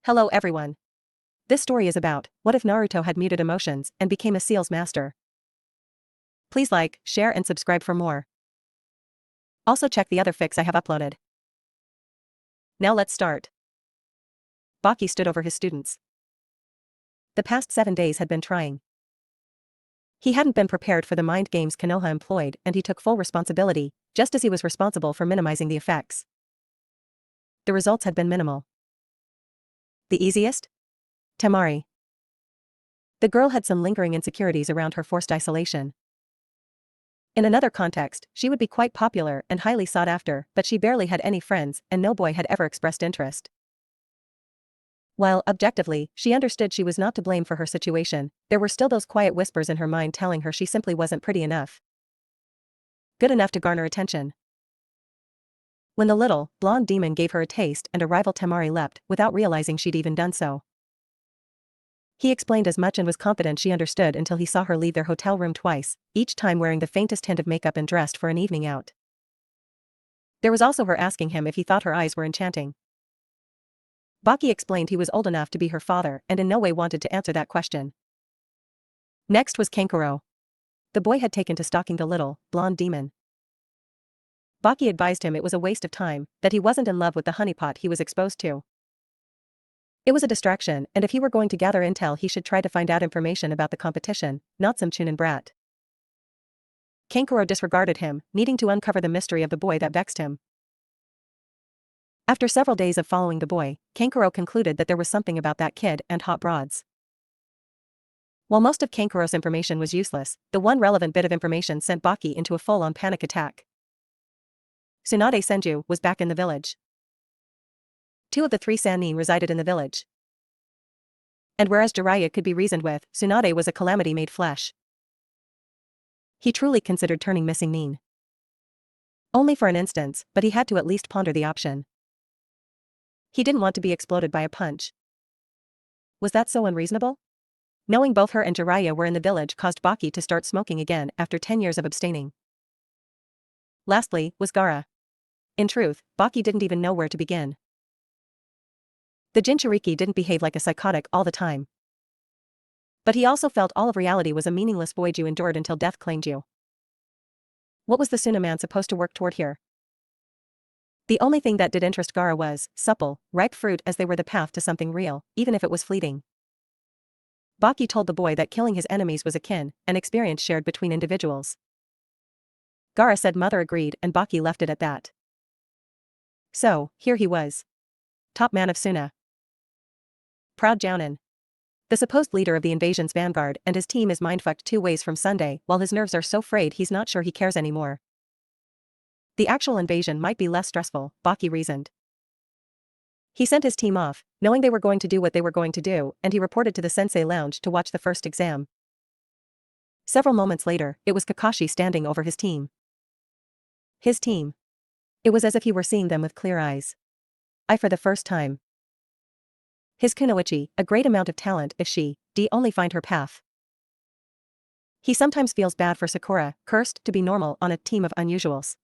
Hello everyone. This story is about, what if Naruto had muted emotions and became a seal's master? Please like, share and subscribe for more. Also check the other fics I have uploaded. Now let's start. Baki stood over his students. The past 7 days had been trying. He hadn't been prepared for the mind games Konoha employed and he took full responsibility, just as he was responsible for minimizing the effects. The results had been minimal. The easiest? Temari. The girl had some lingering insecurities around her forced isolation. In another context, she would be quite popular and highly sought after, but she barely had any friends and no boy had ever expressed interest. While, objectively, she understood she was not to blame for her situation, there were still those quiet whispers in her mind telling her she simply wasn't pretty enough. Good enough to garner attention. When the little, blonde demon gave her a taste and a rival Temari leapt, without realizing she'd even done so. He explained as much and was confident she understood until he saw her leave their hotel room twice, each time wearing the faintest hint of makeup and dressed for an evening out. There was also her asking him if he thought her eyes were enchanting. Baki explained he was old enough to be her father and in no way wanted to answer that question. Next was Kankuro. The boy had taken to stalking the little, blonde demon. Baki advised him it was a waste of time, that he wasn't in love with the honeypot he was exposed to. It was a distraction, and if he were going to gather intel he should try to find out information about the competition, not some chunin brat. Kankuro disregarded him, needing to uncover the mystery of the boy that vexed him. After several days of following the boy, Kankuro concluded that there was something about that kid and hot broads. While most of Kankuro's information was useless, the one relevant bit of information sent Baki into a full-on panic attack. Tsunade Senju was back in the village. 2 of the 3 Sannin resided in the village. And whereas Jiraiya could be reasoned with, Tsunade was a calamity made flesh. He truly considered turning missing Nin. Only for an instance, but he had to at least ponder the option. He didn't want to be exploded by a punch. Was that so unreasonable? Knowing both her and Jiraiya were in the village caused Baki to start smoking again after 10 years of abstaining. Lastly, was Gaara. In truth, Baki didn't even know where to begin. The Jinchuriki didn't behave like a psychotic all the time. But he also felt all of reality was a meaningless void you endured until death claimed you. What was the Suna man supposed to work toward here? The only thing that did interest Gaara was supple, ripe fruit as they were the path to something real, even if it was fleeting. Baki told the boy that killing his enemies was akin, an experience shared between individuals. Gaara said mother agreed and Baki left it at that. So, here he was. Top man of Suna. Proud Jounin. The supposed leader of the invasion's vanguard and his team is mindfucked 2 ways from Sunday while his nerves are so frayed he's not sure he cares anymore. The actual invasion might be less stressful, Baki reasoned. He sent his team off, knowing they were going to do what they were going to do, and he reported to the sensei lounge to watch the first exam. Several moments later, it was Kakashi standing over his team. His team. It was as if he were seeing them with clear eyes. For the first time. His kunoichi, a great amount of talent if she, only find her path. He sometimes feels bad for Sakura, cursed to be normal on a team of unusuals.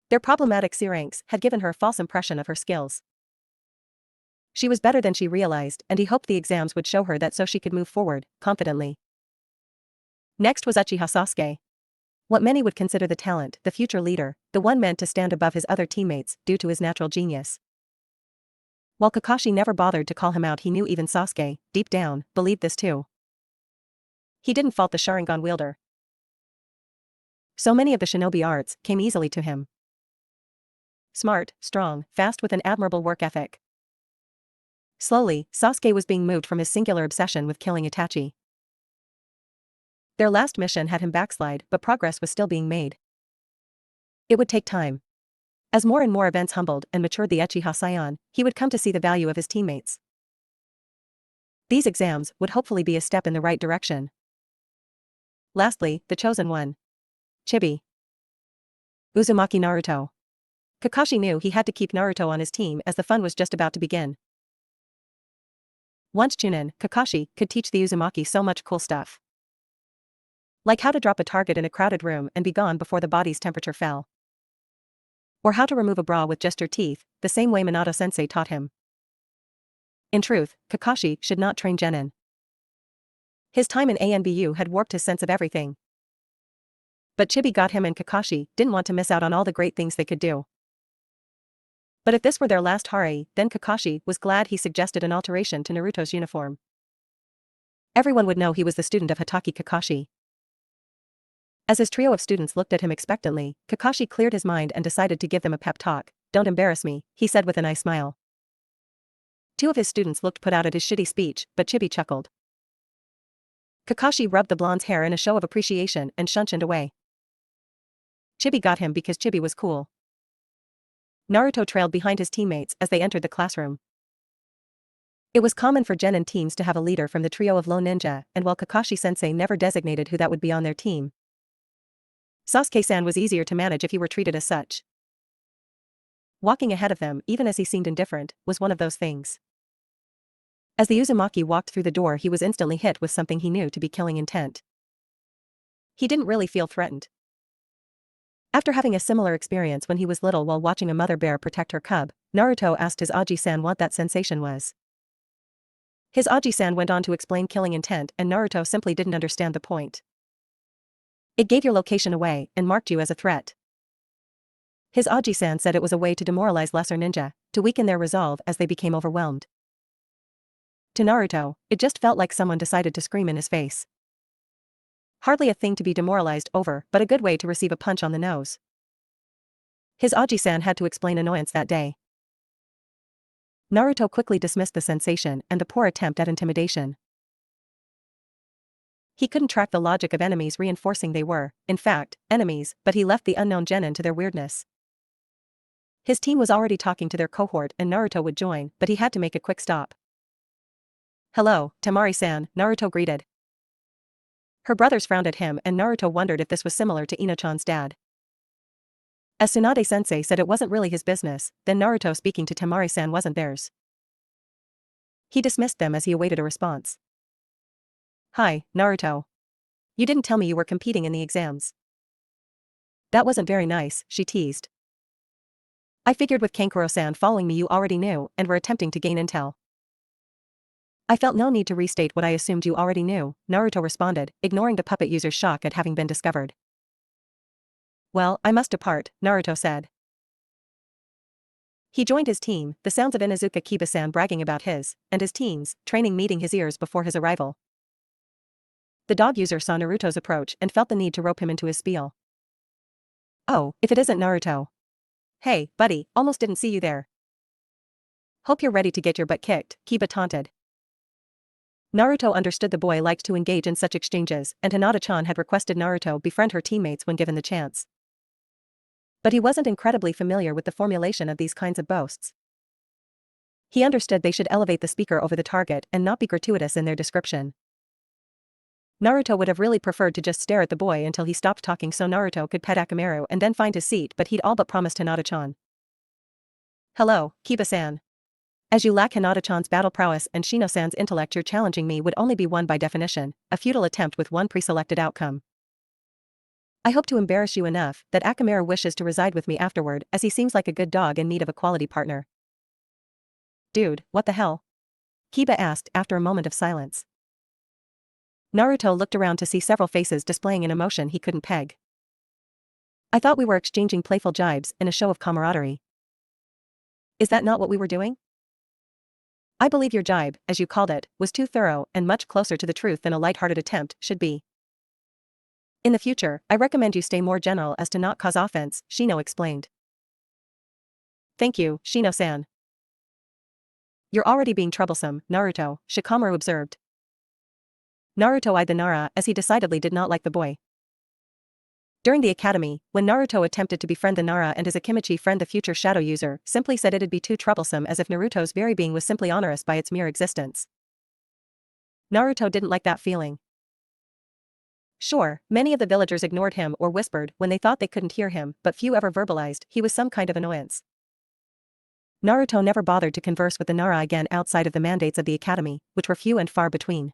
Their problematic C ranks had given her a false impression of her skills. She was better than she realized and he hoped the exams would show her that so she could move forward, confidently. Next was Uchiha Sasuke. What many would consider the talent, the future leader, the one meant to stand above his other teammates due to his natural genius. While Kakashi never bothered to call him out he knew even Sasuke, deep down, believed this too. He didn't fault the Sharingan wielder. So many of the shinobi arts came easily to him. Smart, strong, fast with an admirable work ethic. Slowly, Sasuke was being moved from his singular obsession with killing Itachi. Their last mission had him backslide, but progress was still being made. It would take time. As more and more events humbled and matured the Uchiha Scion, he would come to see the value of his teammates. These exams would hopefully be a step in the right direction. Lastly, the chosen one. Chibi. Uzumaki Naruto. Kakashi knew he had to keep Naruto on his team as the fun was just about to begin. Once Chunin, Kakashi could teach the Uzumaki so much cool stuff. Like how to drop a target in a crowded room and be gone before the body's temperature fell. Or how to remove a bra with just your teeth, the same way Minato-sensei taught him. In truth, Kakashi should not train genin. His time in ANBU had warped his sense of everything. But Chibi got him, and Kakashi didn't want to miss out on all the great things they could do. But if this were their last Hare, then Kakashi was glad he suggested an alteration to Naruto's uniform. Everyone would know he was the student of Hatake Kakashi. As his trio of students looked at him expectantly, Kakashi cleared his mind and decided to give them a pep talk. "Don't embarrass me," he said with a nice smile. Two of his students looked put out at his shitty speech, but Chibi chuckled. Kakashi rubbed the blonde's hair in a show of appreciation and shunshined away. Chibi got him because Chibi was cool. Naruto trailed behind his teammates as they entered the classroom. It was common for genin teams to have a leader from the trio of lone ninja, and while Kakashi-sensei never designated who that would be on their team, Sasuke-san was easier to manage if he were treated as such. Walking ahead of them, even as he seemed indifferent, was one of those things. As the Uzumaki walked through the door, he was instantly hit with something he knew to be killing intent. He didn't really feel threatened. After having a similar experience when he was little while watching a mother bear protect her cub, Naruto asked his Aji-san what that sensation was. His Aji-san went on to explain killing intent, and Naruto simply didn't understand the point. It gave your location away and marked you as a threat. His Aji-san said it was a way to demoralize lesser ninja, to weaken their resolve as they became overwhelmed. To Naruto, it just felt like someone decided to scream in his face. Hardly a thing to be demoralized over, but a good way to receive a punch on the nose. His Aji-san had to explain annoyance that day. Naruto quickly dismissed the sensation and the poor attempt at intimidation. He couldn't track the logic of enemies reinforcing they were, in fact, enemies, but he left the unknown genin to their weirdness. His team was already talking to their cohort and Naruto would join, but he had to make a quick stop. "Hello, Temari-san," Naruto greeted. Her brothers frowned at him and Naruto wondered if this was similar to Ino-chan's dad. As Tsunade-sensei said it wasn't really his business, then Naruto speaking to Temari-san wasn't theirs. He dismissed them as he awaited a response. "Hi, Naruto. You didn't tell me you were competing in the exams." "That wasn't very nice," she teased. "I figured with Kankuro-san following me you already knew and were attempting to gain intel." "I felt no need to restate what I assumed you already knew," Naruto responded, ignoring the puppet user's shock at having been discovered. "Well, I must depart," Naruto said. He joined his team, the sounds of Inuzuka Kiba-san bragging about his and his team's training meeting his ears before his arrival. The dog user saw Naruto's approach and felt the need to rope him into his spiel. "Oh, if it isn't Naruto. Hey, buddy, almost didn't see you there. Hope you're ready to get your butt kicked," Kiba taunted. Naruto understood the boy liked to engage in such exchanges, and Hinata-chan had requested Naruto befriend her teammates when given the chance. But he wasn't incredibly familiar with the formulation of these kinds of boasts. He understood they should elevate the speaker over the target and not be gratuitous in their description. Naruto would have really preferred to just stare at the boy until he stopped talking so Naruto could pet Akamaru and then find his seat, but he'd all but promised Hinata-chan. "Hello, Kiba-san. As you lack Hinata-chan's battle prowess and Shino-san's intellect, your challenging me would only be one by definition, a futile attempt with one pre-selected outcome. I hope to embarrass you enough that Akamaru wishes to reside with me afterward, as he seems like a good dog in need of a quality partner." "Dude, what the hell?" Kiba asked after a moment of silence. Naruto looked around to see several faces displaying an emotion he couldn't peg. "I thought we were exchanging playful jibes in a show of camaraderie. Is that not what we were doing? I believe your jibe, as you called it, was too thorough and much closer to the truth than a light-hearted attempt should be. In the future, I recommend you stay more general as to not cause offense," Shino explained. "Thank you, Shino-san." "You're already being troublesome, Naruto," Shikamaru observed. Naruto eyed the Nara as he decidedly did not like the boy. During the academy, when Naruto attempted to befriend the Nara and his Akimichi friend the future shadow user simply said it'd be too troublesome, as if Naruto's very being was simply onerous by its mere existence. Naruto didn't like that feeling. Sure, many of the villagers ignored him or whispered when they thought they couldn't hear him, but few ever verbalized he was some kind of annoyance. Naruto never bothered to converse with the Nara again outside of the mandates of the academy, which were few and far between.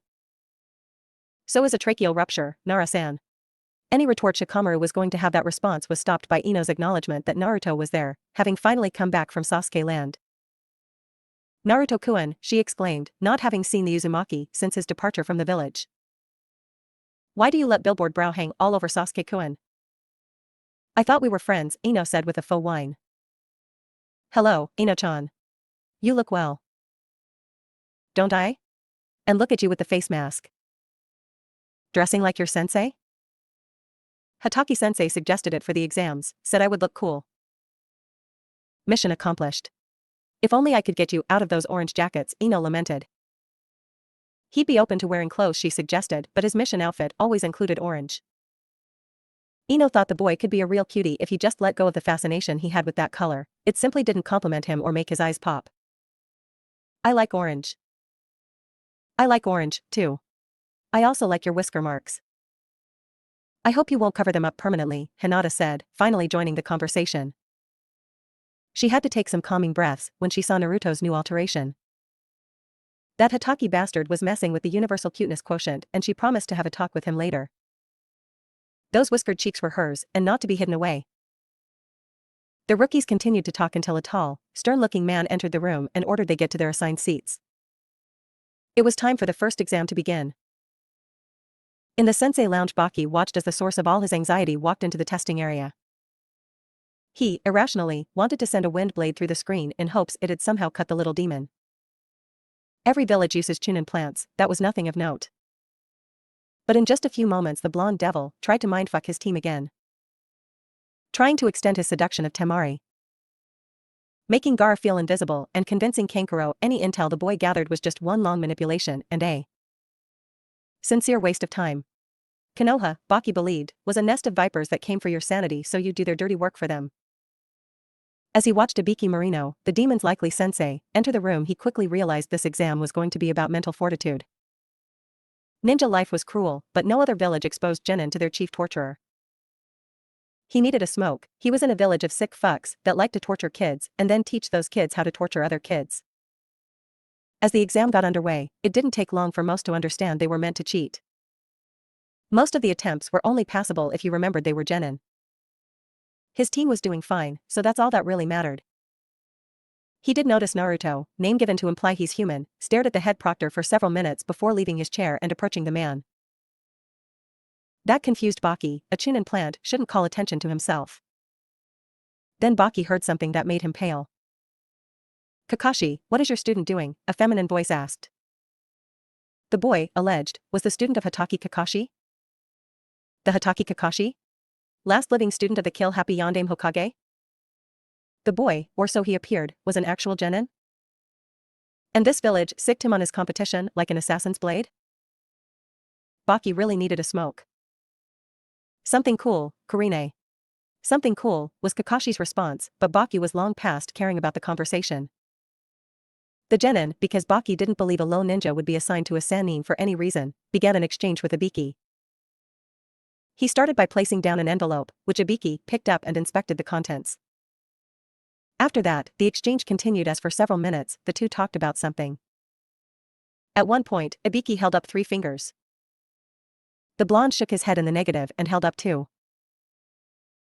"So is a tracheal rupture, Nara-san." Any retort Shikamaru was going to have that response was stopped by Ino's acknowledgement that Naruto was there, having finally come back from Sasuke land. Naruto-kun, she exclaimed, not having seen the Uzumaki since his departure from the village. Why do you let billboard brow hang all over Sasuke-kun? I thought we were friends, Ino said with a faux whine. Hello, Ino-chan. You look well. Don't I? And look at you with the face mask. Dressing like your sensei? Hatake-sensei suggested it for the exams, said I would look cool. Mission accomplished. If only I could get you out of those orange jackets, Ino lamented. He'd be open to wearing clothes she suggested, but his mission outfit always included orange. Ino thought the boy could be a real cutie if he just let go of the fascination he had with that color. It simply didn't compliment him or make his eyes pop. I like orange. I like orange, too. I also like your whisker marks. I hope you won't cover them up permanently, Hinata said, finally joining the conversation. She had to take some calming breaths when she saw Naruto's new alteration. That Hatake bastard was messing with the universal cuteness quotient, and she promised to have a talk with him later. Those whiskered cheeks were hers, and not to be hidden away. The rookies continued to talk until a tall, stern-looking man entered the room and ordered they get to their assigned seats. It was time for the first exam to begin. In the sensei lounge, Baki watched as the source of all his anxiety walked into the testing area. He, irrationally, wanted to send a wind blade through the screen in hopes it'd somehow cut the little demon. Every village uses chunin plants, that was nothing of note. But in just a few moments the blonde devil tried to mindfuck his team again. Trying to extend his seduction of Temari. Making Gaara feel invisible and convincing Kankuro any intel the boy gathered was just one long manipulation and a sincere waste of time. Konoha, Baki believed, was a nest of vipers that came for your sanity so you'd do their dirty work for them. As he watched Ibiki Marino, the demon's likely sensei, enter the room, he quickly realized this exam was going to be about mental fortitude. Ninja life was cruel, but no other village exposed genin to their chief torturer. He needed a smoke. He was in a village of sick fucks that liked to torture kids and then teach those kids how to torture other kids. As the exam got underway, it didn't take long for most to understand they were meant to cheat. Most of the attempts were only passable if you remembered they were genin. His team was doing fine, so that's all that really mattered. He did notice Naruto, name given to imply he's human, stared at the head proctor for several minutes before leaving his chair and approaching the man. That confused Baki. A chunin plant shouldn't call attention to himself. Then Baki heard something that made him pale. Kakashi, what is your student doing? A feminine voice asked. The boy, alleged, was the student of Hatake Kakashi? The Hatake Kakashi? Last living student of the Kill Happy Yondaime Hokage? The boy, or so he appeared, was an actual genin? And this village sicked him on his competition like an assassin's blade? Baki really needed a smoke. Something cool, Kurine. Something cool, was Kakashi's response, but Baki was long past caring about the conversation. The genin, because Baki didn't believe a lone ninja would be assigned to a sannin for any reason, began an exchange with Ibiki. He started by placing down an envelope, which Ibiki picked up and inspected the contents. After that, the exchange continued as for several minutes, the two talked about something. At one point, Ibiki held up 3 fingers. The blonde shook his head in the negative and held up 2.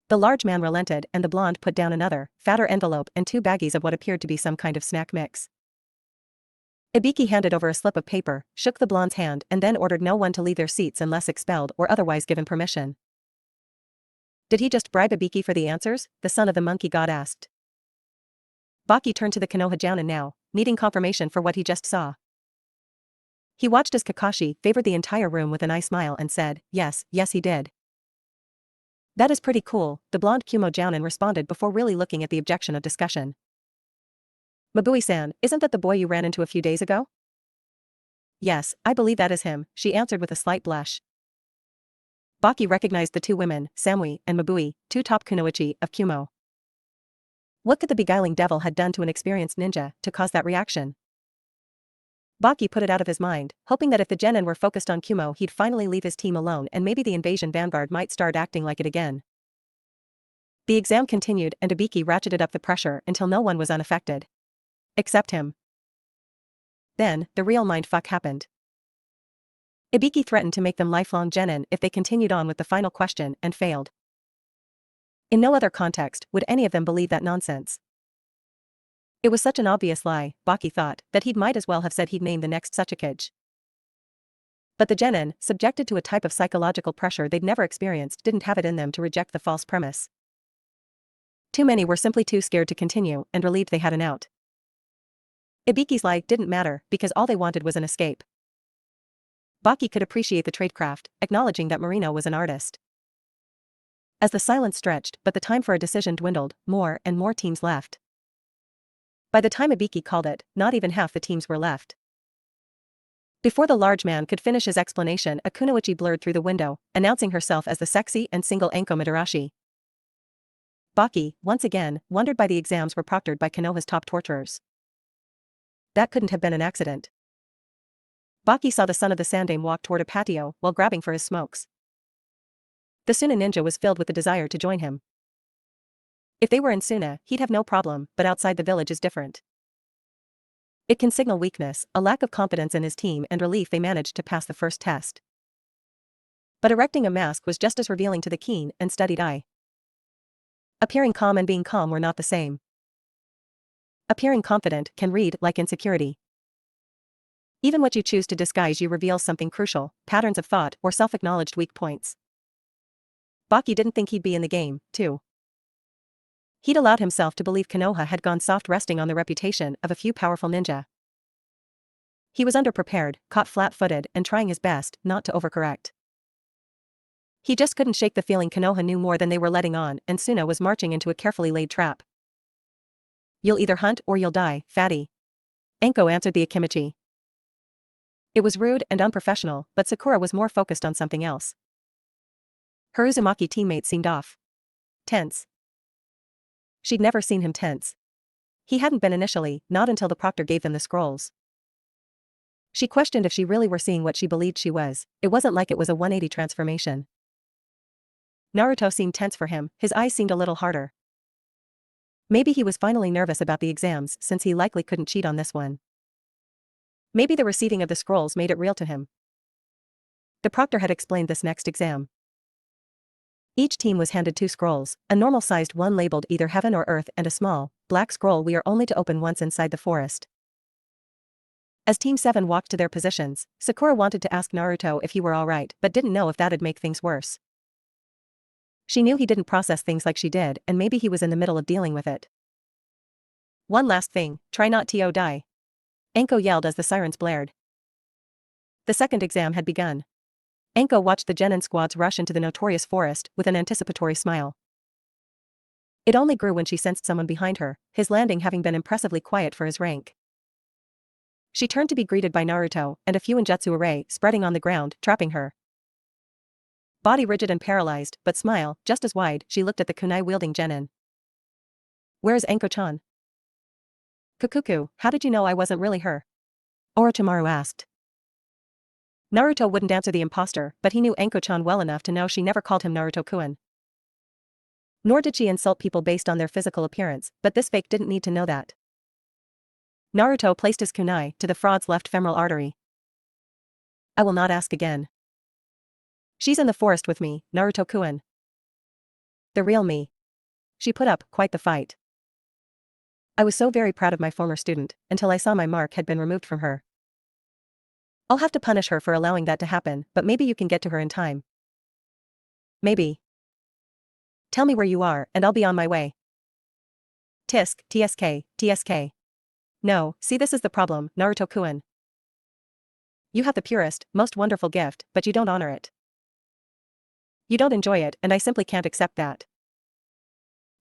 The large man relented and the blonde put down another, fatter envelope and 2 baggies of what appeared to be some kind of snack mix. Ibiki handed over a slip of paper, shook the blonde's hand and then ordered no one to leave their seats unless expelled or otherwise given permission. Did he just bribe Ibiki for the answers? The son of the monkey god asked. Baki turned to the Konoha Jounin now, needing confirmation for what he just saw. He watched as Kakashi favored the entire room with an eye smile and said, yes he did. That is pretty cool, the blonde Kumo Jounin responded before really looking at the objection of discussion. Mabui-san, isn't that the boy you ran into a few days ago? Yes, I believe that is him, she answered with a slight blush. Baki recognized the 2 women, Samui and Mabui, 2 top kunoichi of Kumo. What could the beguiling devil had done to an experienced ninja to cause that reaction? Baki put it out of his mind, hoping that if the genin were focused on Kumo he'd finally leave his team alone and maybe the invasion vanguard might start acting like it again. The exam continued and Ibiki ratcheted up the pressure until no one was unaffected. Except him. Then, the real mindfuck happened. Ibiki threatened to make them lifelong genin if they continued on with the final question and failed. In no other context would any of them believe that nonsense. It was such an obvious lie, Baki thought, that he might as well have said he'd name the next Suchikage. But the genin, subjected to a type of psychological pressure they'd never experienced, didn't have it in them to reject the false premise. Too many were simply too scared to continue and relieved they had an out. Ibiki's lie didn't matter because all they wanted was an escape. Baki could appreciate the tradecraft, acknowledging that Marino was an artist. As the silence stretched but the time for a decision dwindled, more and more teams left. By the time Ibiki called it, not even half the teams were left. Before the large man could finish his explanation, a kunoichi blurred through the window, announcing herself as the sexy and single Anko Madarashi. Baki, once again, wondered why the exams were proctored by Konoha's top torturers. That couldn't have been an accident. Baki saw the son of the Sandame walk toward a patio while grabbing for his smokes. The Suna ninja was filled with the desire to join him. If they were in Suna, he'd have no problem, but outside the village is different. It can signal weakness, a lack of confidence in his team, and relief they managed to pass the first test. But erecting a mask was just as revealing to the keen and studied eye. Appearing calm and being calm were not the same. Appearing confident can read like insecurity. Even what you choose to disguise you reveals something crucial, patterns of thought or self-acknowledged weak points. Baki didn't think he'd be in the game, too. He'd allowed himself to believe Konoha had gone soft resting on the reputation of a few powerful ninja. He was underprepared, caught flat-footed and trying his best not to overcorrect. He just couldn't shake the feeling Konoha knew more than they were letting on and Suna was marching into a carefully laid trap. "You'll either hunt or you'll die, fatty." Anko answered the Akimichi. It was rude and unprofessional, but Sakura was more focused on something else. Her Uzumaki teammate seemed off. Tense. She'd never seen him tense. He hadn't been initially, not until the proctor gave them the scrolls. She questioned if she really were seeing what she believed she was. It wasn't like it was a 180 transformation. Naruto seemed tense for him, his eyes seemed a little harder. Maybe he was finally nervous about the exams since he likely couldn't cheat on this one. Maybe the receiving of the scrolls made it real to him. The proctor had explained this next exam. Each team was handed 2 scrolls, a normal-sized one labeled either heaven or earth and a small, black scroll we are only to open once inside the forest. As Team 7 walked to their positions, Sakura wanted to ask Naruto if he were alright but didn't know if that'd make things worse. She knew he didn't process things like she did and maybe he was in the middle of dealing with it. "One last thing, try not to die." Anko yelled as the sirens blared. The second exam had begun. Anko watched the genin squads rush into the notorious forest with an anticipatory smile. It only grew when she sensed someone behind her, his landing having been impressively quiet for his rank. She turned to be greeted by Naruto and a fuinjutsu array spreading on the ground, trapping her. Body rigid and paralyzed, but smile just as wide, she looked at the kunai-wielding genin. "Where's Anko-chan?" "Kukuku, how did you know I wasn't really her?" Orochimaru asked. Naruto wouldn't answer the imposter, but he knew Anko-chan well enough to know she never called him Naruto-kun. Nor did she insult people based on their physical appearance, but this fake didn't need to know that. Naruto placed his kunai to the fraud's left femoral artery. "I will not ask again." "She's in the forest with me, Naruto-kun. The real me." She put up quite the fight. "I was so very proud of my former student, until I saw my mark had been removed from her. I'll have to punish her for allowing that to happen, but maybe you can get to her in time." "Maybe. Tell me where you are, and I'll be on my way." "Tisk, TSK, TSK. No, see this is the problem, Naruto-kun. You have the purest, most wonderful gift, but you don't honor it. You don't enjoy it, and I simply can't accept that.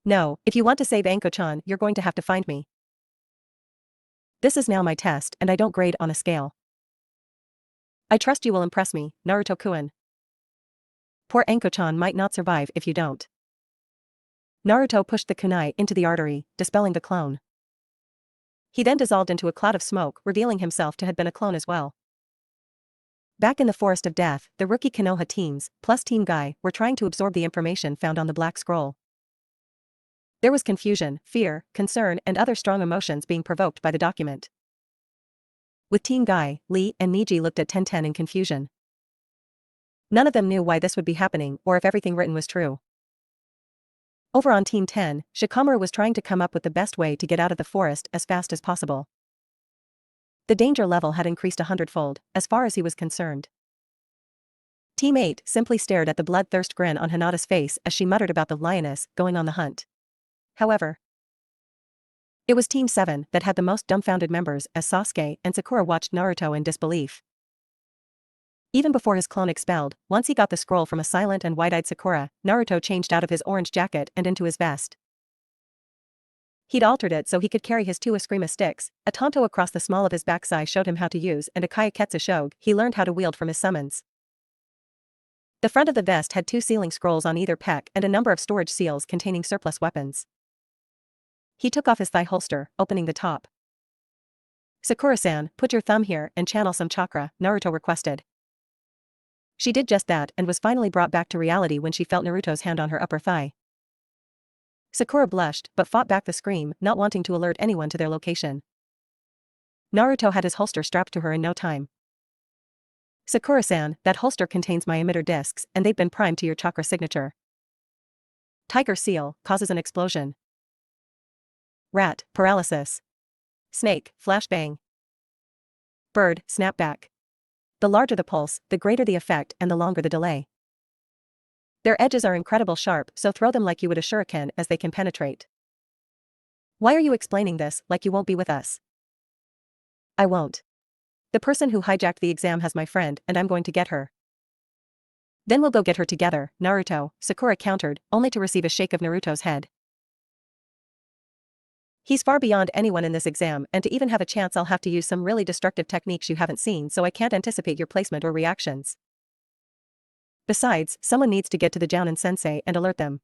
No, if you want to save Anko-chan, you're going to have to find me. This is now my test, and I don't grade on a scale. I trust you will impress me, Naruto-kun. Poor Anko-chan might not survive if you don't." Naruto pushed the kunai into the artery, dispelling the clone. He then dissolved into a cloud of smoke, revealing himself to have been a clone as well. Back in the Forest of Death, the rookie Konoha teams, plus Team Guy, were trying to absorb the information found on the Black Scroll. There was confusion, fear, concern, and other strong emotions being provoked by the document. With Team Guy, Lee and Niji looked at Tenten in confusion. None of them knew why this would be happening or if everything written was true. Over on Team 10, Shikamaru was trying to come up with the best way to get out of the forest as fast as possible. The danger level had increased 100-fold, as far as he was concerned. Team 8 simply stared at the bloodthirst grin on Hinata's face as she muttered about the lioness going on the hunt. However, it was Team 7 that had the most dumbfounded members as Sasuke and Sakura watched Naruto in disbelief. Even before his clone expelled, once he got the scroll from a silent and wide-eyed Sakura, Naruto changed out of his orange jacket and into his vest. He'd altered it so he could carry his two Eskrima sticks, a Tonto across the small of his backside showed him how to use, and a Kayaketsu Shogue he learned how to wield from his summons. The front of the vest had 2 sealing scrolls on either pec and a number of storage seals containing surplus weapons. He took off his thigh holster, opening the top. "Sakura-san, put your thumb here and channel some chakra," Naruto requested. She did just that and was finally brought back to reality when she felt Naruto's hand on her upper thigh. Sakura blushed but fought back the scream, not wanting to alert anyone to their location. Naruto had his holster strapped to her in no time. "Sakura-san, that holster contains my emitter discs and they've been primed to your chakra signature. Tiger seal, causes an explosion. Rat, paralysis. Snake, flashbang. Bird, snapback. The larger the pulse, the greater the effect and the longer the delay. Their edges are incredible sharp, so throw them like you would a shuriken as they can penetrate." "Why are you explaining this like you won't be with us?" "I won't. The person who hijacked the exam has my friend and I'm going to get her." "Then we'll go get her together, Naruto," Sakura countered, only to receive a shake of Naruto's head. "He's far beyond anyone in this exam and to even have a chance I'll have to use some really destructive techniques you haven't seen so I can't anticipate your placement or reactions. Besides, someone needs to get to the Jounin sensei and alert them."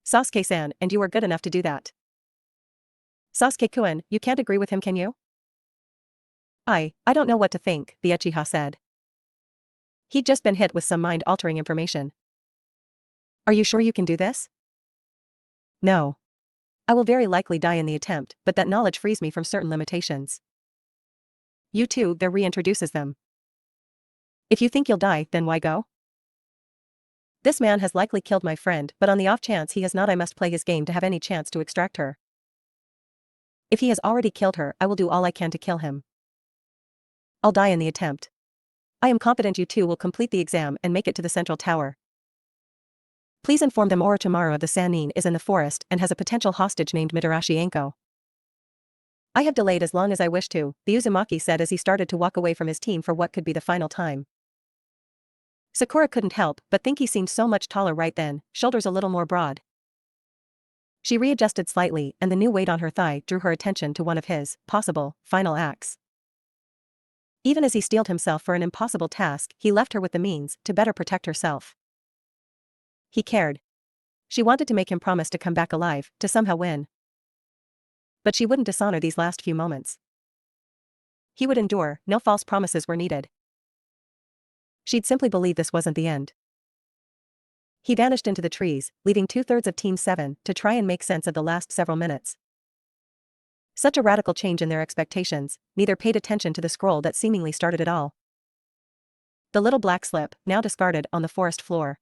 "Sasuke-san, and you are good enough to do that." "Sasuke-kun, you can't agree with him, can you?" I don't know what to think," the Uchiha said. He'd just been hit with some mind-altering information. "Are you sure you can do this?" "No. I will very likely die in the attempt, but that knowledge frees me from certain limitations." "You too," there reintroduces them. "If you think you'll die, then why go? This man has likely killed my friend, but on the off chance he has not I must play his game to have any chance to extract her. If he has already killed her, I will do all I can to kill him. I'll die in the attempt. I am confident you two will complete the exam and make it to the central tower. Please inform them Orochimaru of the Sannin is in the forest and has a potential hostage named Mitarashi Anko." "I have delayed as long as I wish to," the Uzumaki said as he started to walk away from his team for what could be the final time. Sakura couldn't help but think he seemed so much taller right then, shoulders a little more broad. She readjusted slightly and the new weight on her thigh drew her attention to one of his possible final acts. Even as he steeled himself for an impossible task, he left her with the means to better protect herself. He cared. She wanted to make him promise to come back alive, to somehow win. But she wouldn't dishonor these last few moments. He would endure, no false promises were needed. She'd simply believe this wasn't the end. He vanished into the trees, leaving 2/3 of Team 7 to try and make sense of the last several minutes. Such a radical change in their expectations, neither paid attention to the scroll that seemingly started it all. The little black slip, now discarded on the forest floor.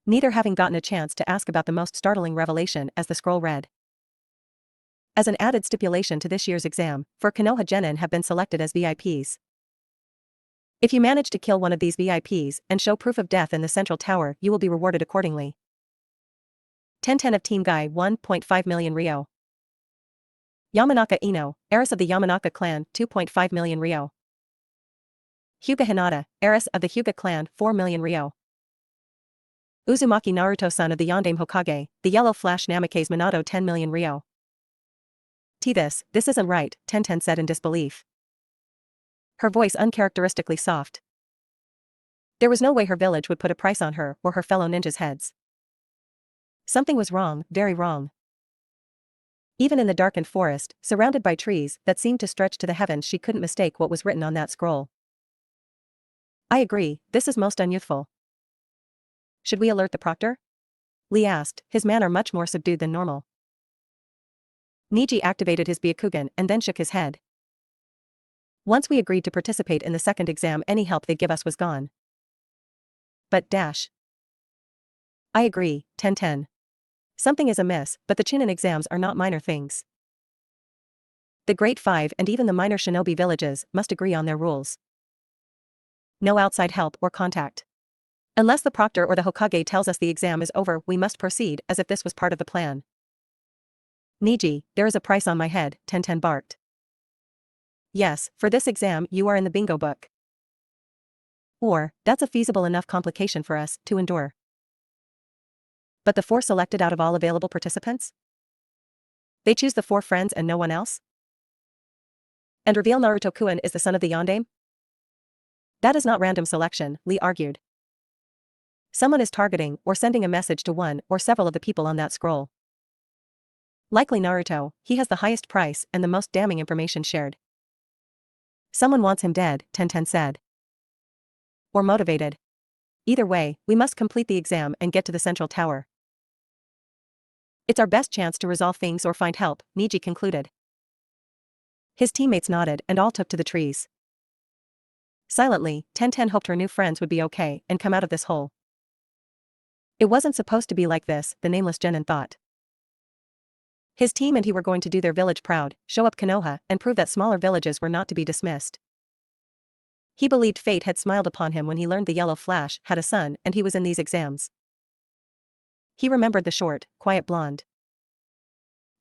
Neither having gotten a chance to ask about the most startling revelation as the scroll read. As an added stipulation to this year's exam, 4 Konoha Genin have been selected as VIPs. If you manage to kill one of these VIPs and show proof of death in the central tower, you will be rewarded accordingly. 1010 of Team Guy 1.5 million Ryo. Yamanaka Ino, heiress of the Yamanaka clan 2.5 million Ryo. Hyuga Hinata, heiress of the Hyuga clan 4 million Ryo. Uzumaki Naruto son of the Yondaime Hokage, the Yellow Flash Namikaze Minato 10 million Ryo. This isn't right, Tenten said in disbelief. Her voice uncharacteristically soft. There was no way her village would put a price on her or her fellow ninjas' heads. Something was wrong, very wrong. Even in the darkened forest, surrounded by trees that seemed to stretch to the heavens, she couldn't mistake what was written on that scroll. "I agree, this is most unyouthful. Should we alert the proctor?" Lee asked, his manner much more subdued than normal. Niji activated his Byakugan and then shook his head. "Once we agreed to participate in the second exam, any help they'd give us was gone. But I agree, 10-10. Something is amiss, but the Chunin exams are not minor things. The Great Five and even the minor shinobi villages must agree on their rules. No outside help or contact. Unless the proctor or the Hokage tells us the exam is over, we must proceed as if this was part of the plan. Niji, there is a price on my head, 10-10 barked. Yes, for this exam you are in the bingo book. Or, that's a feasible enough complication for us to endure. But the 4 selected out of all available participants? They choose the 4 friends and no one else? And reveal Naruto-kun is the son of the Yondaime? That is not random selection, Lee argued. Someone is targeting or sending a message to one or several of the people on that scroll. Likely Naruto, he has the highest price and the most damning information shared. Someone wants him dead, 10-10 said. Or motivated. Either way, we must complete the exam and get to the central tower. It's our best chance to resolve things or find help, Niji concluded. His teammates nodded and all took to the trees. Silently, 10-10 hoped her new friends would be okay and come out of this hole. It wasn't supposed to be like this, the nameless genin thought. His team and he were going to do their village proud, show up Konoha, and prove that smaller villages were not to be dismissed. He believed fate had smiled upon him when he learned the Yellow Flash had a son and he was in these exams. He remembered the short, quiet blonde.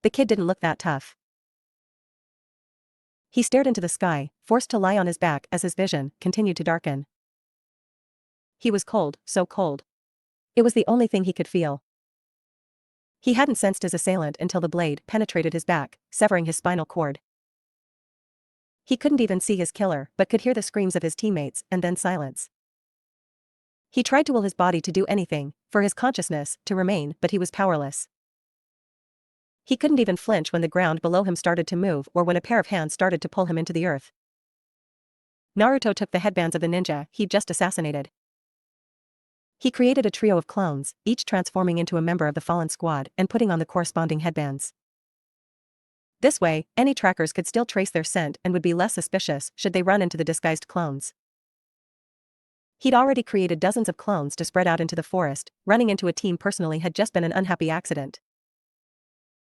The kid didn't look that tough. He stared into the sky, forced to lie on his back as his vision continued to darken. He was cold, so cold. It was the only thing he could feel. He hadn't sensed his assailant until the blade penetrated his back, severing his spinal cord. He couldn't even see his killer but could hear the screams of his teammates and then silence. He tried to will his body to do anything, for his consciousness to remain, but he was powerless. He couldn't even flinch when the ground below him started to move or when a pair of hands started to pull him into the earth. Naruto took the headbands of the ninja he'd just assassinated. He created a trio of clones, each transforming into a member of the fallen squad and putting on the corresponding headbands. This way, any trackers could still trace their scent and would be less suspicious should they run into the disguised clones. He'd already created dozens of clones to spread out into the forest. Running into a team personally had just been an unhappy accident.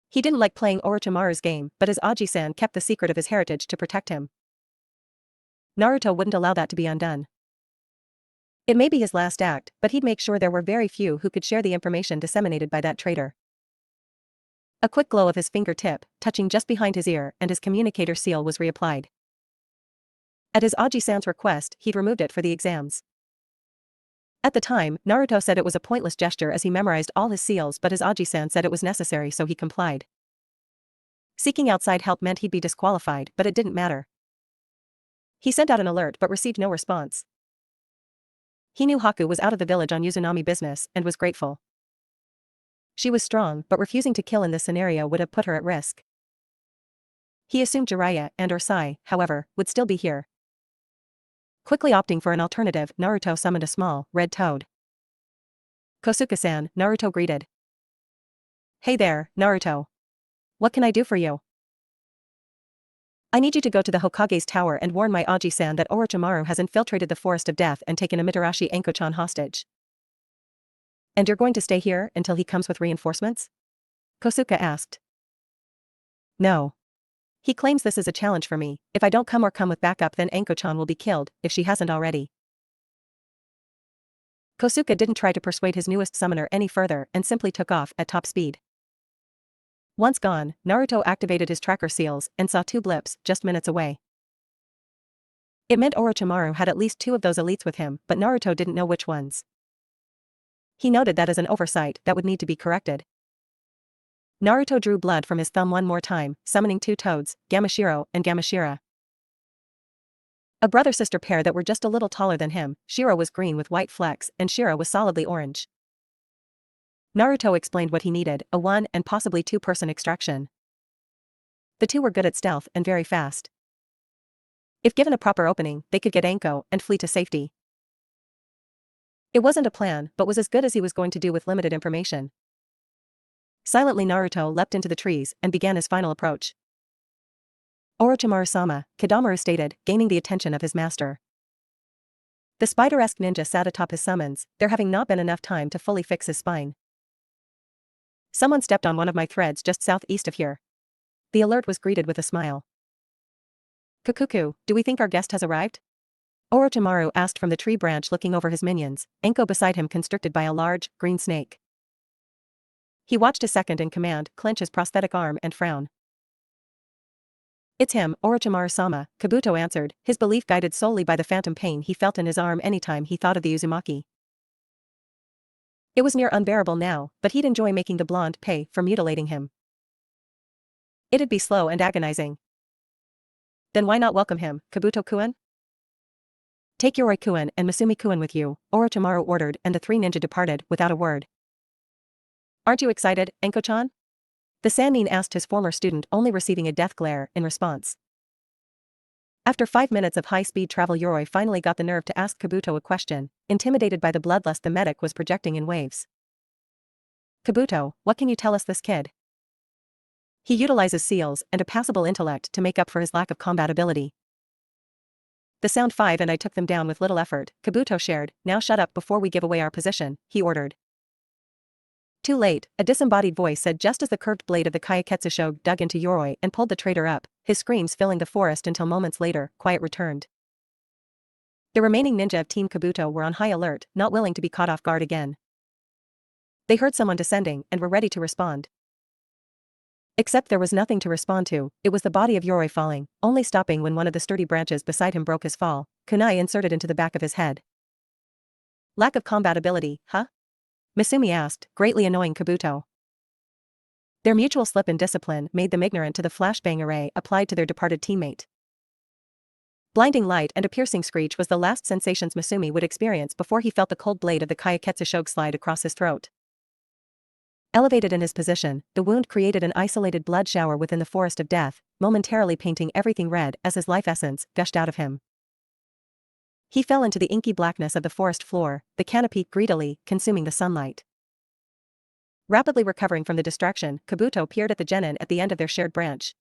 He didn't like playing Orochimaru's game, but his Aji-san kept the secret of his heritage to protect him. Naruto wouldn't allow that to be undone. It may be his last act, but he'd make sure there were very few who could share the information disseminated by that traitor. A quick glow of his fingertip, touching just behind his ear, and his communicator seal was reapplied. At his Aji-san's request, he'd removed it for the exams. At the time, Naruto said it was a pointless gesture as he memorized all his seals, but his Aji-san said it was necessary, so he complied. Seeking outside help meant he'd be disqualified, but it didn't matter. He sent out an alert but received no response. He knew Haku was out of the village on Uzunami business and was grateful. She was strong, but refusing to kill in this scenario would have put her at risk. He assumed Jiraiya and Sai, however, would still be here. Quickly opting for an alternative, Naruto summoned a small, red toad. Kosuke-san, Naruto greeted. Hey there, Naruto. What can I do for you? I need you to go to the Hokage's tower and warn my Aji-san that Orochimaru has infiltrated the Forest of Death and taken Amaterasu Anko-chan hostage. And you're going to stay here until he comes with reinforcements? Kosuke asked. No. He claims this is a challenge for me. If I don't come or come with backup, then Anko-chan will be killed, if she hasn't already. Kosuke didn't try to persuade his newest summoner any further and simply took off at top speed. Once gone, Naruto activated his tracker seals and saw 2 blips just minutes away. It meant Orochimaru had at least 2 of those elites with him, but Naruto didn't know which ones. He noted that as an oversight that would need to be corrected. Naruto drew blood from his thumb one more time, summoning 2 toads, Gamashiro and Gamashira. A brother-sister pair that were just a little taller than him. Shiro was green with white flecks and Shira was solidly orange. Naruto explained what he needed, a 1 and possibly 2-person extraction. The 2 were good at stealth and very fast. If given a proper opening, they could get Anko and flee to safety. It wasn't a plan, but was as good as he was going to do with limited information. Silently Naruto leapt into the trees and began his final approach. Orochimaru-sama, Kidamaru stated, gaining the attention of his master. The spider-esque ninja sat atop his summons, there having not been enough time to fully fix his spine. Someone stepped on one of my threads just southeast of here. The alert was greeted with a smile. Kukuku, do we think our guest has arrived? Orochimaru asked from the tree branch looking over his minions, Enko beside him constricted by a large, green snake. He watched a second in command, clench his prosthetic arm and frown. It's him, Orochimaru-sama, Kabuto answered, his belief guided solely by the phantom pain he felt in his arm anytime he thought of the Uzumaki. It was near unbearable now, but he'd enjoy making the blonde pay for mutilating him. It'd be slow and agonizing. Then why not welcome him, Kabuto-kun? Take Yoroi-kun and Masumi-kun with you, Orochimaru ordered, and the three ninja departed without a word. Aren't you excited, Enko-chan? The Sannin asked his former student, only receiving a death glare in response. After 5 minutes of high-speed travel, Yoroi finally got the nerve to ask Kabuto a question, intimidated by the bloodlust the medic was projecting in waves. Kabuto, what can you tell us this kid? He utilizes seals and a passable intellect to make up for his lack of combat ability. The sound 5 and I took them down with little effort, Kabuto shared. Now shut up before we give away our position, he ordered. Too late, a disembodied voice said just as the curved blade of the Kayaketsu Shogue dug into Yoroi and pulled the traitor up, his screams filling the forest until moments later, quiet returned. The remaining ninja of Team Kabuto were on high alert, not willing to be caught off guard again. They heard someone descending and were ready to respond. Except there was nothing to respond to, it was the body of Yoroi falling, only stopping when one of the sturdy branches beside him broke his fall, kunai inserted into the back of his head. Lack of combat ability, huh? Masumi asked, greatly annoying Kabuto. Their mutual slip in discipline made them ignorant to the flashbang array applied to their departed teammate. Blinding light and a piercing screech was the last sensations Masumi would experience before he felt the cold blade of the Kayaketsu Shogue slide across his throat. Elevated in his position, the wound created an isolated blood shower within the forest of death, momentarily painting everything red as his life essence gushed out of him. He fell into the inky blackness of the forest floor, the canopy greedily consuming the sunlight. Rapidly recovering from the distraction, Kabuto peered at the genin at the end of their shared branch.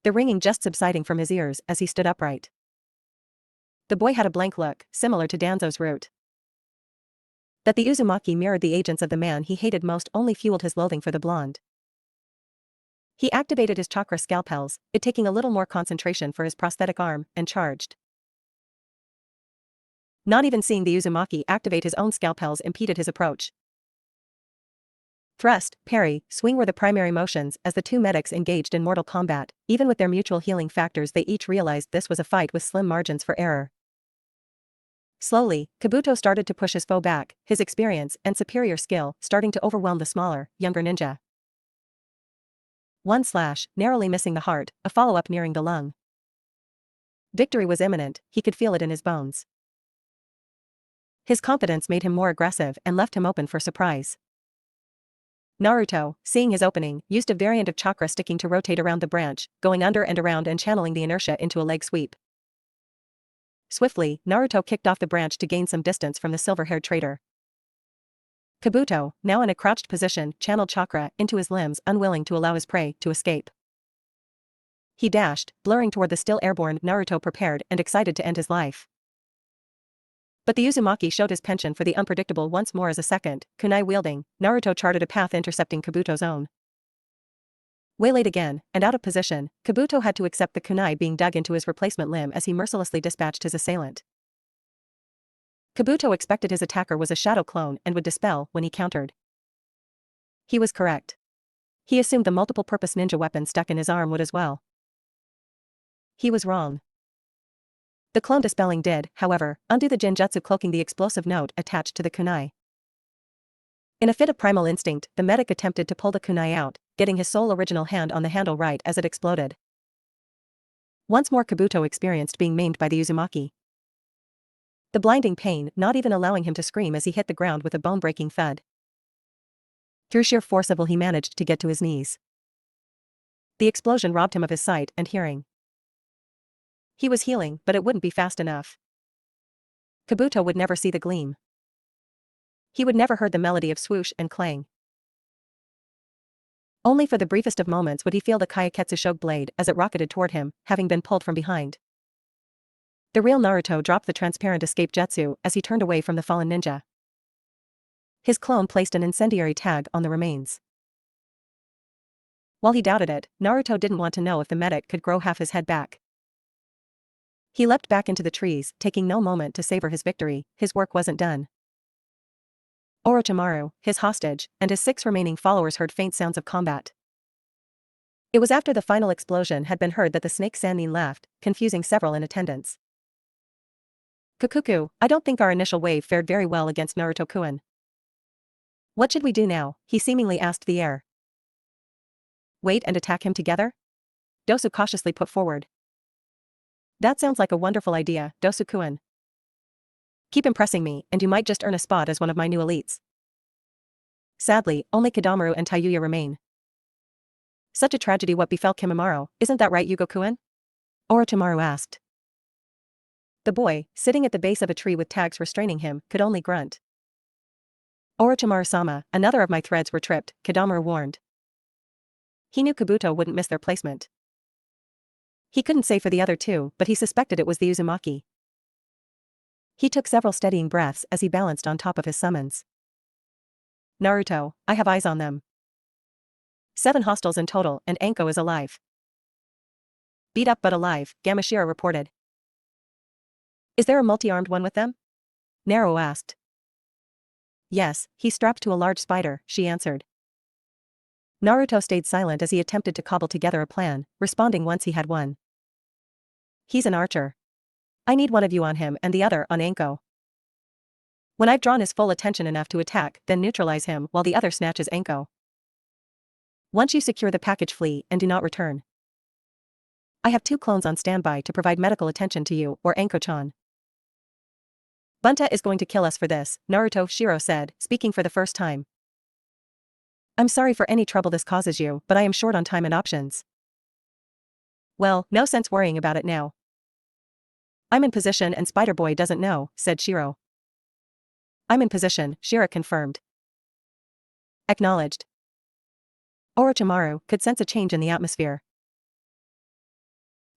The ringing just subsiding from his ears as he stood upright. The boy had a blank look, similar to Danzo's root. That the Uzumaki mirrored the agents of the man he hated most only fueled his loathing for the blonde. He activated his chakra scalpels, it taking a little more concentration for his prosthetic arm, and charged. Not even seeing the Uzumaki activate his own scalpels impeded his approach. Thrust, parry, swing were the primary motions as the two medics engaged in mortal combat. Even with their mutual healing factors, they each realized this was a fight with slim margins for error. Slowly, Kabuto started to push his foe back, his experience and superior skill starting to overwhelm the smaller, younger ninja. One slash, narrowly missing the heart, a follow-up nearing the lung. Victory was imminent, he could feel it in his bones. His confidence made him more aggressive and left him open for surprise. Naruto, seeing his opening, used a variant of chakra sticking to rotate around the branch, going under and around and channeling the inertia into a leg sweep. Swiftly, Naruto kicked off the branch to gain some distance from the silver-haired traitor. Kabuto, now in a crouched position, channeled chakra into his limbs, unwilling to allow his prey to escape. He dashed, blurring toward the still airborne Naruto, prepared and excited to end his life. But the Uzumaki showed his penchant for the unpredictable once more as a second, kunai wielding, Naruto charted a path intercepting Kabuto's own. Waylaid again, and out of position, Kabuto had to accept the kunai being dug into his replacement limb as he mercilessly dispatched his assailant. Kabuto expected his attacker was a shadow clone and would dispel when he countered. He was correct. He assumed the multiple-purpose ninja weapon stuck in his arm would as well. He was wrong. The clone dispelling did, however, undo the genjutsu cloaking the explosive note attached to the kunai. In a fit of primal instinct, the medic attempted to pull the kunai out, getting his sole original hand on the handle right as it exploded. Once more Kabuto experienced being maimed by the Uzumaki. The blinding pain not even allowing him to scream as he hit the ground with a bone-breaking thud. Through sheer force of will he managed to get to his knees. The explosion robbed him of his sight and hearing. He was healing, but it wouldn't be fast enough. Kabuto would never see the gleam. He would never heard the melody of swoosh and clang. Only for the briefest of moments would he feel the Kayaketsu Shogue blade as it rocketed toward him, having been pulled from behind. The real Naruto dropped the transparent escape jutsu as he turned away from the fallen ninja. His clone placed an incendiary tag on the remains. While he doubted it, Naruto didn't want to know if the medic could grow half his head back. He leapt back into the trees, taking no moment to savor his victory. His work wasn't done. Orochimaru, his hostage, and his 6 remaining followers heard faint sounds of combat. It was after the final explosion had been heard that the snake Sannin laughed, confusing several in attendance. Kukuku, I don't think our initial wave fared very well against Naruto-kun. What should we do now? He seemingly asked the air. Wait and attack him together? Dosu cautiously put forward. That sounds like a wonderful idea, Dosu-kun. Keep impressing me, and you might just earn a spot as one of my new elites. Sadly, only Kidamaru and Tayuya remain. Such a tragedy what befell Kimimaro, isn't that right, Yugo-kun? Orochimaru asked. The boy, sitting at the base of a tree with tags restraining him, could only grunt. Orochimaru-sama, another of my threads were tripped, Kidamaru warned. He knew Kabuto wouldn't miss their placement. He couldn't say for the other 2, but he suspected it was the Uzumaki. He took several steadying breaths as he balanced on top of his summons. Naruto, I have eyes on them. 7 hostiles in total, and Anko is alive. Beat up but alive, Gamashira reported. Is there a multi-armed one with them? Naruto asked. Yes, he's strapped to a large spider, she answered. Naruto stayed silent as he attempted to cobble together a plan, responding once he had one. He's an archer. I need one of you on him and the other on Anko. When I've drawn his full attention enough to attack, then neutralize him while the other snatches Anko. Once you secure the package, flee and do not return. I have 2 clones on standby to provide medical attention to you or Anko-chan. Bunta is going to kill us for this, Naruto Shiro said, speaking for the first time. I'm sorry for any trouble this causes you, but I am short on time and options. Well, no sense worrying about it now. I'm in position and Spider Boy doesn't know, said Shiro. I'm in position, Shira confirmed. Acknowledged. Orochimaru could sense a change in the atmosphere.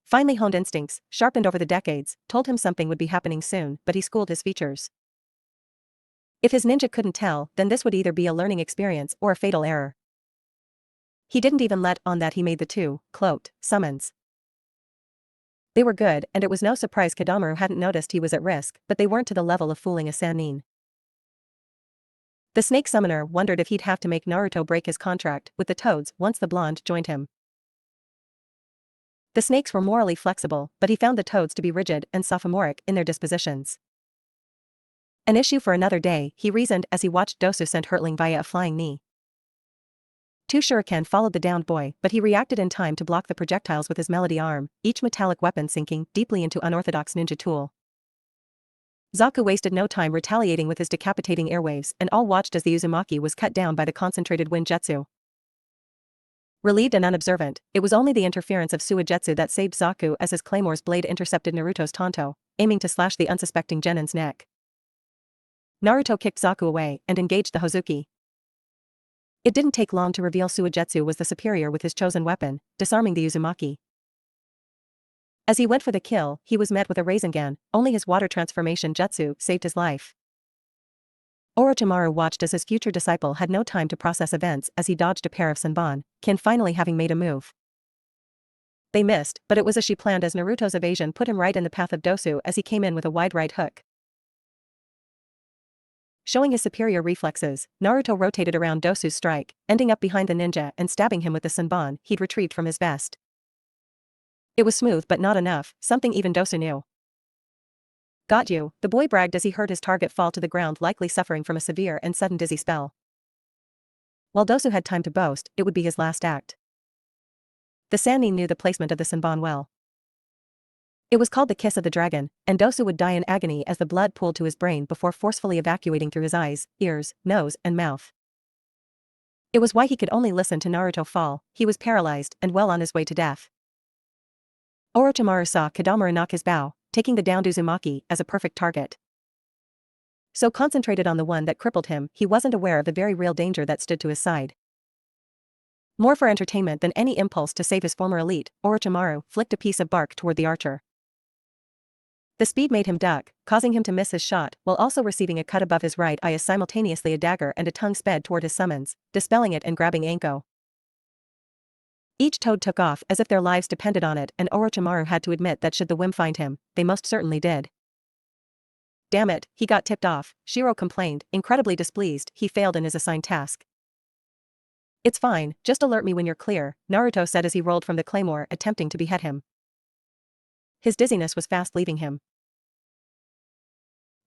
Finely honed instincts, sharpened over the decades, told him something would be happening soon, but he schooled his features. If his ninja couldn't tell, then this would either be a learning experience or a fatal error. He didn't even let on that he made the 2, cloaked, summons. They were good, and it was no surprise Kidamaru hadn't noticed he was at risk, but they weren't to the level of fooling a Sannin. The snake summoner wondered if he'd have to make Naruto break his contract with the toads once the blonde joined him. The snakes were morally flexible, but he found the toads to be rigid and sophomoric in their dispositions. An issue for another day, he reasoned as he watched Dosu send hurtling via a flying knee. 2 shuriken followed the downed boy, but he reacted in time to block the projectiles with his melody arm, each metallic weapon sinking deeply into unorthodox ninja tool. Zaku wasted no time retaliating with his decapitating airwaves, and all watched as the Uzumaki was cut down by the concentrated wind jutsu. Relieved and unobservant, it was only the interference of Suigetsu that saved Zaku as his claymore's blade intercepted Naruto's tanto, aiming to slash the unsuspecting Genin's neck. Naruto kicked Zaku away and engaged the Hozuki. It didn't take long to reveal Suigetsu was the superior with his chosen weapon, disarming the Uzumaki. As he went for the kill, he was met with a Rasengan, only his water transformation jutsu saved his life. Orochimaru watched as his future disciple had no time to process events as he dodged a pair of Senbon, Kin finally having made a move. They missed, but it was as she planned as Naruto's evasion put him right in the path of Dosu as he came in with a wide right hook. Showing his superior reflexes, Naruto rotated around Dosu's strike, ending up behind the ninja and stabbing him with the Senbon he'd retrieved from his vest. It was smooth but not enough, something even Dosu knew. Got you, the boy bragged as he heard his target fall to the ground, likely suffering from a severe and sudden dizzy spell. While Dosu had time to boast, it would be his last act. The Sannin knew the placement of the Senbon well. It was called the Kiss of the Dragon, and Dosu would die in agony as the blood pooled to his brain before forcefully evacuating through his eyes, ears, nose, and mouth. It was why he could only listen to Naruto fall. He was paralyzed and well on his way to death. Orochimaru saw Kidamaru knock his bow, taking the downed Uzumaki as a perfect target. So concentrated on the one that crippled him, he wasn't aware of the very real danger that stood to his side. More for entertainment than any impulse to save his former elite, Orochimaru flicked a piece of bark toward the archer. The speed made him duck, causing him to miss his shot, while also receiving a cut above his right eye as simultaneously a dagger and a tongue sped toward his summons, dispelling it and grabbing Anko. Each toad took off as if their lives depended on it, and Orochimaru had to admit that should the whim find him, they most certainly did. Damn it, he got tipped off, Shiro complained, incredibly displeased. He failed in his assigned task. It's fine, just alert me when you're clear, Naruto said as he rolled from the claymore, attempting to behead him. His dizziness was fast leaving him.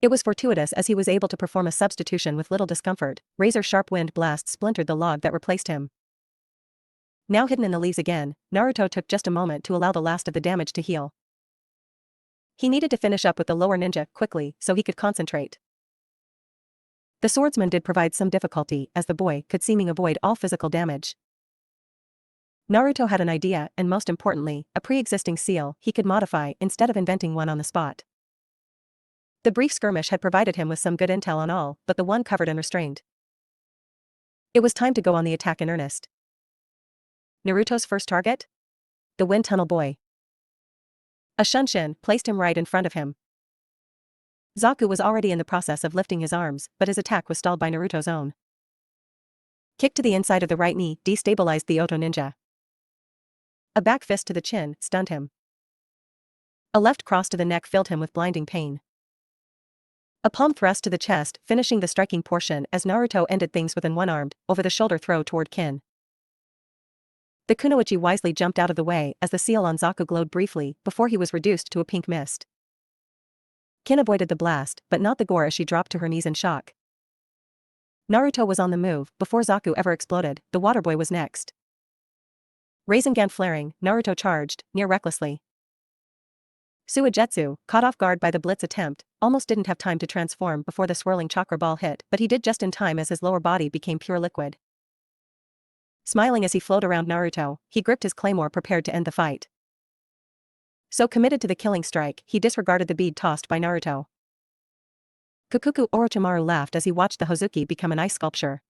It was fortuitous as he was able to perform a substitution with little discomfort. Razor-sharp wind blasts splintered the log that replaced him. Now hidden in the leaves again, Naruto took just a moment to allow the last of the damage to heal. He needed to finish up with the lower ninja quickly so he could concentrate. The swordsman did provide some difficulty as the boy could seemingly avoid all physical damage. Naruto had an idea and, most importantly, a pre-existing seal he could modify instead of inventing one on the spot. The brief skirmish had provided him with some good intel on all but the one covered and restrained. It was time to go on the attack in earnest. Naruto's first target? The wind tunnel boy. A shunshin placed him right in front of him. Zaku was already in the process of lifting his arms, but his attack was stalled by Naruto's own. Kick to the inside of the right knee destabilized the Oto ninja. A back fist to the chin stunned him. A left cross to the neck filled him with blinding pain. A palm thrust to the chest, finishing the striking portion as Naruto ended things with an one-armed, over-the-shoulder throw toward Kin. The kunoichi wisely jumped out of the way as the seal on Zaku glowed briefly before he was reduced to a pink mist. Kin avoided the blast, but not the gore as she dropped to her knees in shock. Naruto was on the move before Zaku ever exploded. The water boy was next. Rasengan flaring, Naruto charged, near recklessly. Suigetsu, caught off guard by the blitz attempt, almost didn't have time to transform before the swirling chakra ball hit, but he did just in time as his lower body became pure liquid. Smiling as he flowed around Naruto, he gripped his claymore prepared to end the fight. So committed to the killing strike, he disregarded the bead tossed by Naruto. Kukuku Orochimaru laughed as he watched the Hozuki become an ice sculpture.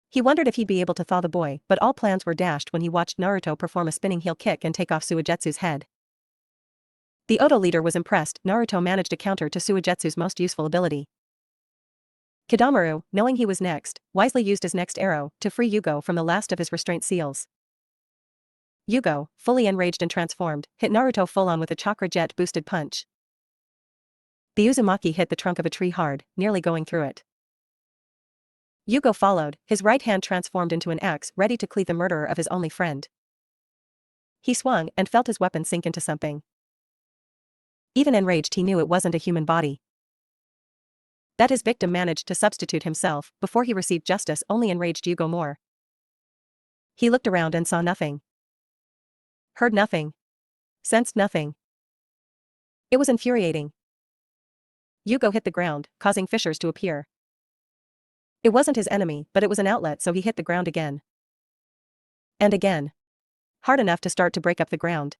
He wondered if he'd be able to thaw the boy, but all plans were dashed when he watched Naruto perform a spinning heel kick and take off Suigetsu's head. The Oto leader was impressed. Naruto managed a counter to Suigetsu's most useful ability. Kidamaru, knowing he was next, wisely used his next arrow to free Yugo from the last of his restraint seals. Yugo, fully enraged and transformed, hit Naruto full-on with a chakra jet-boosted punch. The Uzumaki hit the trunk of a tree hard, nearly going through it. Yugo followed, his right hand transformed into an axe ready to cleave the murderer of his only friend. He swung and felt his weapon sink into something. Even enraged he knew it wasn't a human body. That his victim managed to substitute himself before he received justice only enraged Yugo more. He looked around and saw nothing. Heard nothing. Sensed nothing. It was infuriating. Yugo hit the ground, causing fissures to appear. It wasn't his enemy, but it was an outlet, so he hit the ground again. And again. Hard enough to start to break up the ground.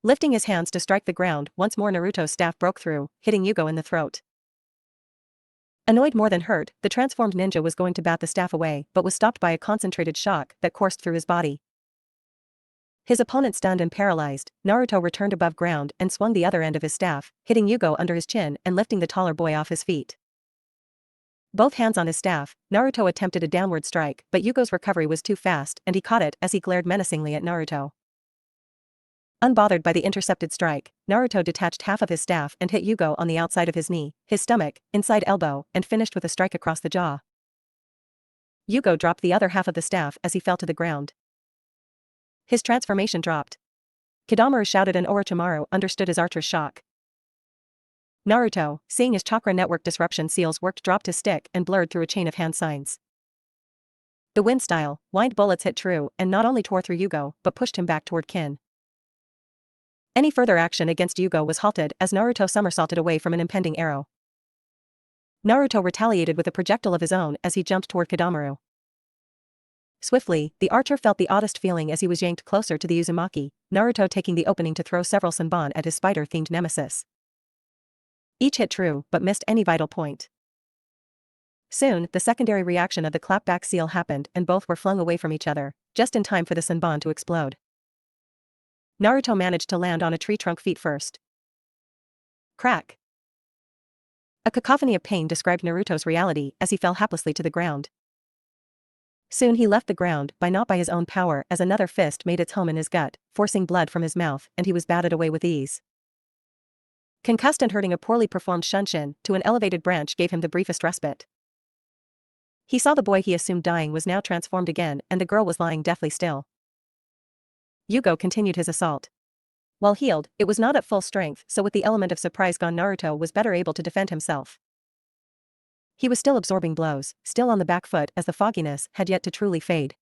Lifting his hands to strike the ground, once more Naruto's staff broke through, hitting Yugo in the throat. Annoyed more than hurt, the transformed ninja was going to bat the staff away but was stopped by a concentrated shock that coursed through his body. His opponent stunned and paralyzed, Naruto returned above ground and swung the other end of his staff, hitting Yugo under his chin and lifting the taller boy off his feet. Both hands on his staff, Naruto attempted a downward strike, but Yugo's recovery was too fast and he caught it as he glared menacingly at Naruto. Unbothered by the intercepted strike, Naruto detached half of his staff and hit Yugo on the outside of his knee, his stomach, inside elbow, and finished with a strike across the jaw. Yugo dropped the other half of the staff as he fell to the ground. His transformation dropped. Kidamaru shouted and Orochimaru understood his archer's shock. Naruto, seeing his chakra network disruption seals worked, dropped his stick and blurred through a chain of hand signs. The wind-style, wind bullets hit true and not only tore through Yugo but pushed him back toward Kin. Any further action against Yugo was halted as Naruto somersaulted away from an impending arrow. Naruto retaliated with a projectile of his own as he jumped toward Kidamaru. Swiftly, the archer felt the oddest feeling as he was yanked closer to the Uzumaki, Naruto taking the opening to throw several Senbon at his spider-themed nemesis. Each hit true but missed any vital point. Soon, the secondary reaction of the clapback seal happened and both were flung away from each other, just in time for the Senbon to explode. Naruto managed to land on a tree trunk feet first. Crack. A cacophony of pain described Naruto's reality as he fell haplessly to the ground. Soon he left the ground, not by his own power, as another fist made its home in his gut, forcing blood from his mouth, and he was batted away with ease. Concussed and hurting, a poorly performed shunshin to an elevated branch gave him the briefest respite. He saw the boy he assumed dying was now transformed again, and the girl was lying deathly still. Yugo continued his assault. While healed, it was not at full strength, so with the element of surprise gone, Naruto was better able to defend himself. He was still absorbing blows, still on the back foot as the fogginess had yet to truly fade.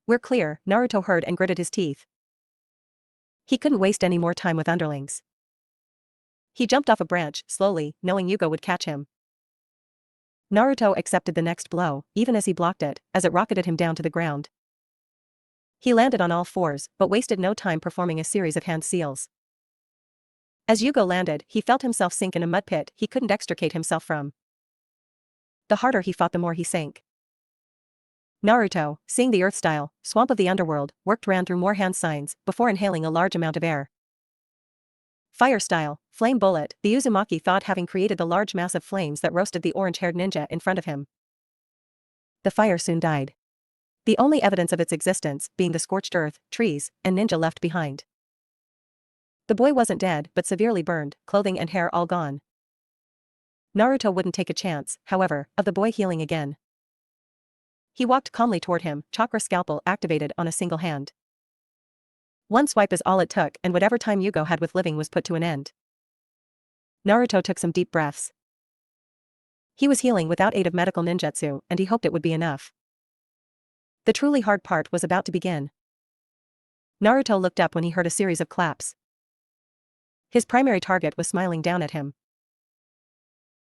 "We're clear," Naruto heard and gritted his teeth. He couldn't waste any more time with underlings. He jumped off a branch, slowly, knowing Yugo would catch him. Naruto accepted the next blow, even as he blocked it, as it rocketed him down to the ground. He landed on all fours, but wasted no time performing a series of hand seals. As Yugo landed, he felt himself sink in a mud pit he couldn't extricate himself from. The harder he fought, the more he sank. Naruto, seeing the earth-style swamp of the underworld, ran through more hand signs before inhaling a large amount of air. Fire-style, flame bullet, the Uzumaki thought, having created the large mass of flames that roasted the orange-haired ninja in front of him. The fire soon died. The only evidence of its existence being the scorched earth, trees, and ninja left behind. The boy wasn't dead, but severely burned, clothing and hair all gone. Naruto wouldn't take a chance, however, of the boy healing again. He walked calmly toward him, chakra scalpel activated on a single hand. One swipe is all it took, and whatever time Yugo had with living was put to an end. Naruto took some deep breaths. He was healing without aid of medical ninjutsu, and he hoped it would be enough. The truly hard part was about to begin. Naruto looked up when he heard a series of claps. His primary target was smiling down at him.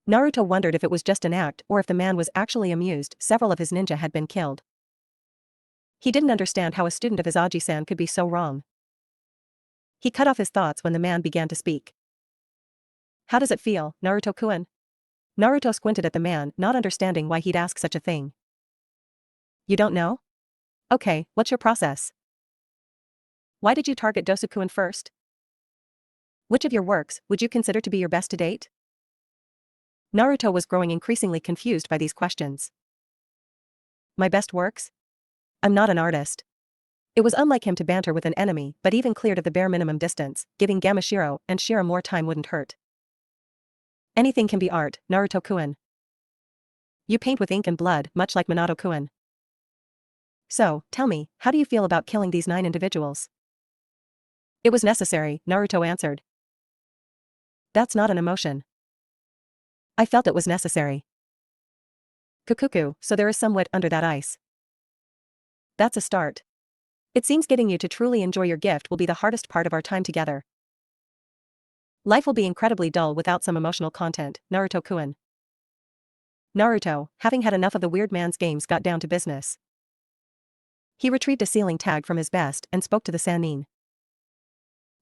Naruto wondered if it was just an act or if the man was actually amused. Several of his ninja had been killed. He didn't understand how a student of his Aji-san could be so wrong. He cut off his thoughts when the man began to speak. "How does it feel, Naruto-kun?" Naruto squinted at the man, not understanding why he'd ask such a thing. "You don't know? Okay, what's your process? Why did you target Dosuku-kun first? Which of your works would you consider to be your best to date?" Naruto was growing increasingly confused by these questions. "My best works? I'm not an artist." It was unlike him to banter with an enemy, but even cleared of the bare minimum distance, giving Gamashiro and Shira more time wouldn't hurt. "Anything can be art, Naruto-kun. You paint with ink and blood, much like Minato-kun. So, tell me, how do you feel about killing these 9 individuals?" "It was necessary," Naruto answered. "That's not an emotion." "I felt it was necessary." "Kukuku, so there is some wit under that ice." "That's a start. It seems getting you to truly enjoy your gift will be the hardest part of our time together. Life will be incredibly dull without some emotional content, Naruto-kun." Naruto, having had enough of the weird man's games, got down to business. He retrieved a sealing tag from his vest and spoke to the Sannin.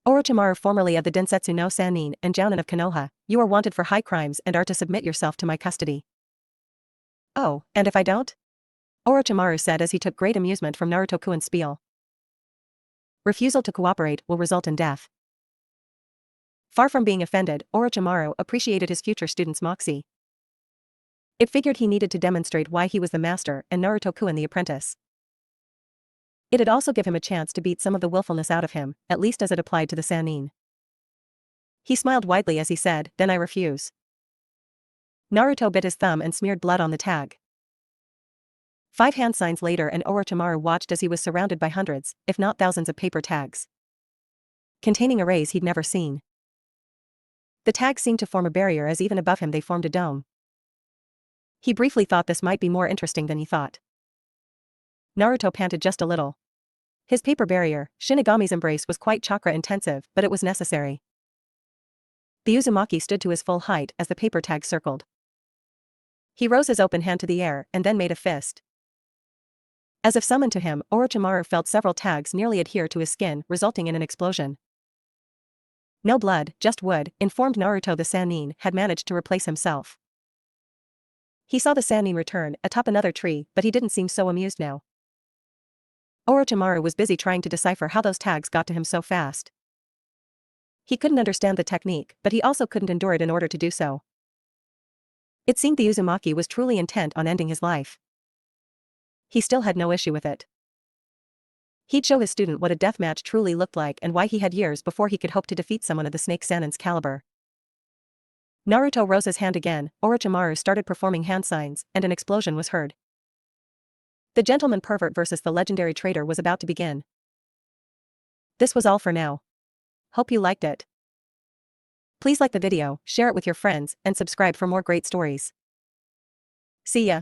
"Orochimaru, formerly of the Densetsu no Sannin and Jounin of Konoha, you are wanted for high crimes and are to submit yourself to my custody." "Oh, and if I don't?" Orochimaru said as he took great amusement from Naruto-kun's spiel. "Refusal to cooperate will result in death." Far from being offended, Orochimaru appreciated his future student's moxie. It figured he needed to demonstrate why he was the master and Naruto-kun the apprentice. It'd also give him a chance to beat some of the willfulness out of him, at least as it applied to the Sannin. He smiled widely as he said, "Then I refuse." Naruto bit his thumb and smeared blood on the tag. 5 hand signs later, and Orochimaru watched as he was surrounded by hundreds, if not thousands of paper tags, containing arrays he'd never seen. The tags seemed to form a barrier as even above him they formed a dome. He briefly thought this might be more interesting than he thought. Naruto panted just a little. His paper barrier, Shinigami's embrace, was quite chakra-intensive, but it was necessary. The Uzumaki stood to his full height as the paper tag circled. He rose his open hand to the air and then made a fist. As if summoned to him, Orochimaru felt several tags nearly adhere to his skin, resulting in an explosion. "No blood, just wood," informed Naruto. The Sannin had managed to replace himself. He saw the Sannin return atop another tree, but he didn't seem so amused now. Orochimaru was busy trying to decipher how those tags got to him so fast. He couldn't understand the technique, but he also couldn't endure it in order to do so. It seemed the Uzumaki was truly intent on ending his life. He still had no issue with it. He'd show his student what a deathmatch truly looked like and why he had years before he could hope to defeat someone of the Snake Sannin's caliber. Naruto rose his hand again, Orochimaru started performing hand signs, and an explosion was heard. The gentleman pervert versus the legendary traitor was about to begin. This was all for now. Hope you liked it. Please like the video, share it with your friends, and subscribe for more great stories. See ya.